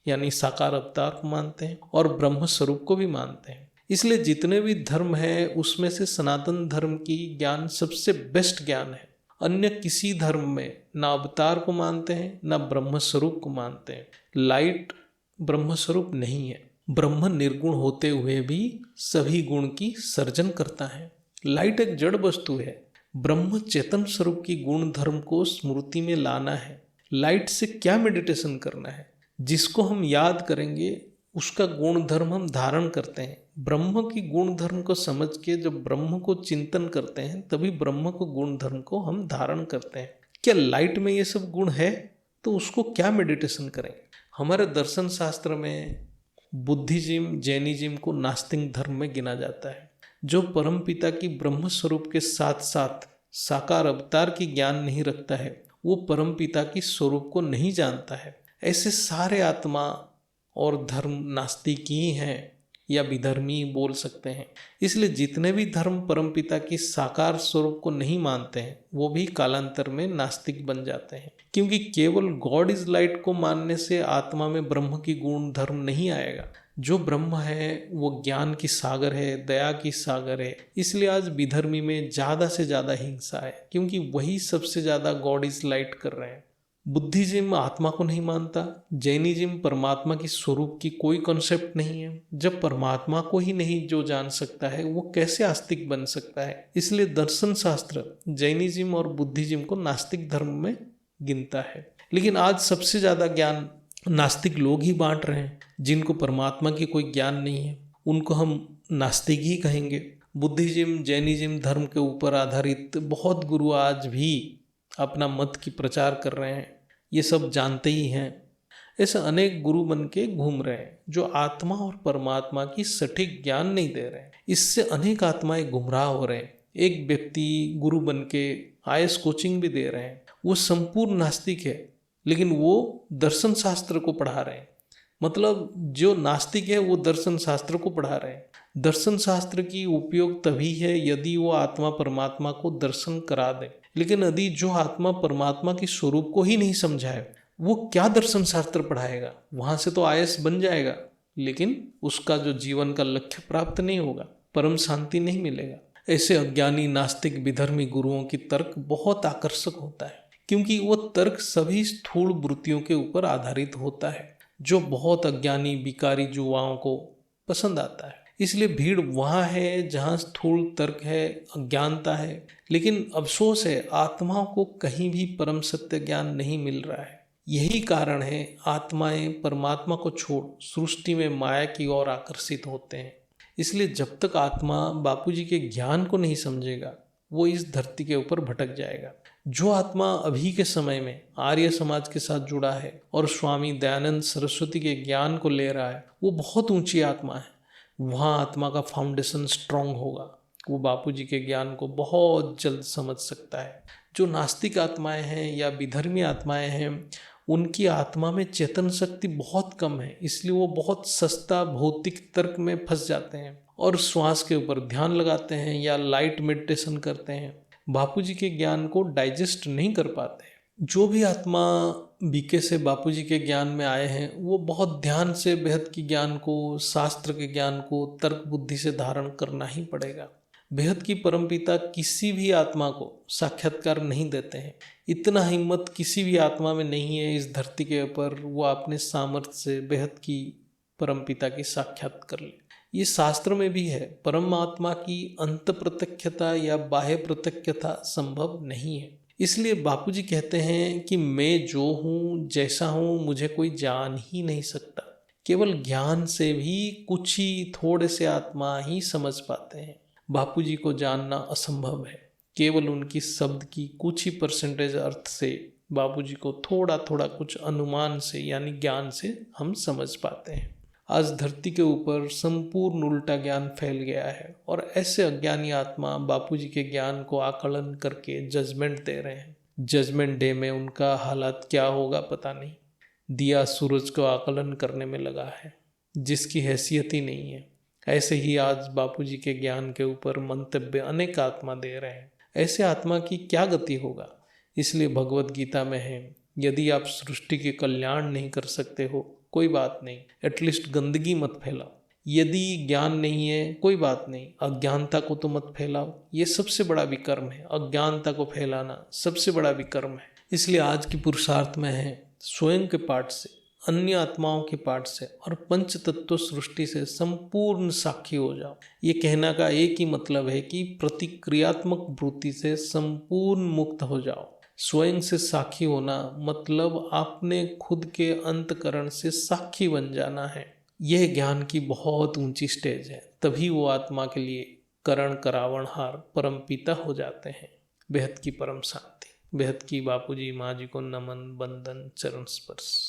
यानी साकार अवतार को मानते हैं, और ब्रह्म स्वरूप को भी मानते हैं। इसलिए जितने भी धर्म है उसमें से सनातन धर्म की ज्ञान सबसे बेस्ट ज्ञान है। अन्य किसी धर्म में ना अवतार को मानते हैं ना ब्रह्म स्वरूप को मानते हैं। लाइट ब्रह्म स्वरूप नहीं है। ब्रह्म निर्गुण होते हुए भी सभी गुण की सर्जन करता है। लाइट एक जड़ वस्तु है। ब्रह्म चेतन स्वरूप की गुण धर्म को स्मृति में लाना है। लाइट से क्या मेडिटेशन करना है? जिसको हम याद करेंगे उसका गुण धर्म हम धारण करते हैं। ब्रह्म की गुण धर्म को समझ के जब ब्रह्म को चिंतन करते हैं तभी ब्रह्म को गुण धर्म को हम धारण करते हैं। क्या लाइट में ये सब गुण है? तो उसको क्या मेडिटेशन करेंगे? हमारे दर्शन शास्त्र में बुद्धिज्म, जैनिज्म को नास्तिक धर्म में गिना जाता है। जो परमपिता की ब्रह्म स्वरूप के साथ साथ साकार अवतार की ज्ञान नहीं रखता है वो परमपिता की स्वरूप को नहीं जानता है। ऐसे सारे आत्मा और धर्म नास्तिक ही हैं या विधर्मी बोल सकते हैं। इसलिए जितने भी धर्म परमपिता की साकार स्वरूप को नहीं मानते हैं वो भी कालांतर में नास्तिक बन जाते हैं, क्योंकि केवल गॉड इज लाइट को मानने से आत्मा में ब्रह्म की गुण धर्म नहीं आएगा। जो ब्रह्म है वो ज्ञान की सागर है, दया की सागर है। इसलिए आज विधर्मी में ज़्यादा से ज़्यादा हिंसा है, क्योंकि वही सबसे ज़्यादा गॉड इज लाइट कर रहे हैं। बुद्धिज्म आत्मा को नहीं मानता, जैनिज्म परमात्मा की स्वरूप की कोई कॉन्सेप्ट नहीं है। जब परमात्मा को ही नहीं जो जान सकता है वो कैसे आस्तिक बन सकता है। इसलिए दर्शन शास्त्र जैनिज्म और बुद्धिज्म को नास्तिक धर्म में गिनता है। लेकिन आज सबसे ज़्यादा ज्ञान नास्तिक लोग ही बांट रहे हैं। जिनको परमात्मा की कोई ज्ञान नहीं है उनको हम नास्तिक ही कहेंगे। बुद्धिज्म जैनिज्म धर्म के ऊपर आधारित बहुत गुरु आज भी अपना मत की प्रचार कर रहे हैं, ये सब जानते ही हैं। ऐसे अनेक गुरु बन के घूम रहे हैं जो आत्मा और परमात्मा की सटीक ज्ञान नहीं दे रहे हैं। इससे अनेक आत्माएं गुमराह हो रहे हैं। एक व्यक्ति गुरु बन के आईएएस कोचिंग भी दे रहे हैं, वो संपूर्ण नास्तिक है लेकिन वो दर्शन शास्त्र को पढ़ा रहे हैं। मतलब जो नास्तिक है वो दर्शन शास्त्र को पढ़ा रहे हैं। दर्शन शास्त्र की उपयोग तभी है यदि वो आत्मा परमात्मा को दर्शन करा दे। लेकिन यदि जो आत्मा परमात्मा की स्वरूप को ही नहीं समझा है वो क्या दर्शन शास्त्र पढ़ाएगा। वहां से तो आईएएस बन जाएगा लेकिन उसका जो जीवन का लक्ष्य प्राप्त नहीं होगा, परम शांति नहीं मिलेगा। ऐसे अज्ञानी नास्तिक विधर्मी गुरुओं की तर्क बहुत आकर्षक होता है, क्योंकि वो तर्क सभी स्थूल वृत्तियों के ऊपर आधारित होता है जो बहुत अज्ञानी विकारी युवाओं को पसंद आता है। इसलिए भीड़ वहाँ है जहाँ स्थूल तर्क है, अज्ञानता है। लेकिन अफसोस है आत्माओं को कहीं भी परम सत्य ज्ञान नहीं मिल रहा है। यही कारण है आत्माएं परमात्मा को छोड़ सृष्टि में माया की ओर आकर्षित होते हैं। इसलिए जब तक आत्मा बापूजी के ज्ञान को नहीं समझेगा वो इस धरती के ऊपर भटक जाएगा। जो आत्मा अभी के समय में आर्य समाज के साथ जुड़ा है और स्वामी दयानंद सरस्वती के ज्ञान को ले रहा है वो बहुत ऊंची आत्मा है। वहाँ आत्मा का फाउंडेशन स्ट्रांग होगा, वो बापूजी के ज्ञान को बहुत जल्द समझ सकता है। जो नास्तिक आत्माएं हैं या विधर्मी आत्माएं हैं उनकी आत्मा में चेतन शक्ति बहुत कम है, इसलिए वो बहुत सस्ता भौतिक तर्क में फंस जाते हैं और श्वास के ऊपर ध्यान लगाते हैं या लाइट मेडिटेशन करते हैं, बापूजी के ज्ञान को डाइजेस्ट नहीं कर पाते। जो भी आत्मा बीके से बापूजी के ज्ञान में आए हैं वो बहुत ध्यान से बेहद की ज्ञान को, शास्त्र के ज्ञान को तर्क बुद्धि से धारण करना ही पड़ेगा। बेहद की परमपिता किसी भी आत्मा को साक्षात्कार नहीं देते हैं। इतना हिम्मत किसी भी आत्मा में नहीं है इस धरती के ऊपर वो अपने सामर्थ्य से बेहद की परमपिता की साक्षात कर ले। ये शास्त्र में भी है, परमात्मा की अंत प्रत्यक्षता या बाह्य प्रत्यक्षता संभव नहीं है। इसलिए बापूजी कहते हैं कि मैं जो हूँ जैसा हूँ मुझे कोई जान ही नहीं सकता। केवल ज्ञान से भी कुछ ही थोड़े से आत्मा ही समझ पाते हैं। बापूजी को जानना असंभव है। केवल उनकी शब्द की कुछ ही परसेंटेज अर्थ से बापूजी को थोड़ा थोड़ा कुछ अनुमान से यानी ज्ञान से हम समझ पाते हैं। आज धरती के ऊपर संपूर्ण उल्टा ज्ञान फैल गया है और ऐसे अज्ञानी आत्मा बापूजी के ज्ञान को आकलन करके जजमेंट दे रहे हैं। जजमेंट डे में उनका हालात क्या होगा पता नहीं। दिया सूरज को आकलन करने में लगा है जिसकी हैसियत ही नहीं है। ऐसे ही आज बापूजी के ज्ञान के ऊपर मंतव्य अनेक आत्मा दे रहे हैं। ऐसे आत्मा की क्या गति होगा। इसलिए भगवत गीता में है, यदि आप सृष्टि के कल्याण नहीं कर सकते हो कोई बात नहीं, एटलीस्ट गंदगी मत फैलाओ। यदि ज्ञान नहीं है कोई बात नहीं, अज्ञानता को तो मत फैलाओ। ये सबसे बड़ा विकर्म है, अज्ञानता को फैलाना सबसे बड़ा विकर्म है। इसलिए आज की पुरुषार्थ में है स्वयं के पाठ से, अन्य आत्माओं के पाठ से और पंच तत्व सृष्टि से संपूर्ण साक्षी हो जाओ। ये कहना का एक ही मतलब है कि प्रतिक्रियात्मक वृत्ति से संपूर्ण मुक्त हो जाओ। स्वयं से साक्षी होना मतलब आपने खुद के अंतकरण से साक्षी बन जाना है। यह ज्ञान की बहुत ऊंची स्टेज है। तभी वो आत्मा के लिए करण करावणहार परम पिता हो जाते हैं। बेहद की परम शांति। बेहद की बापूजी माँ जी को नमन, बंदन, चरण स्पर्श।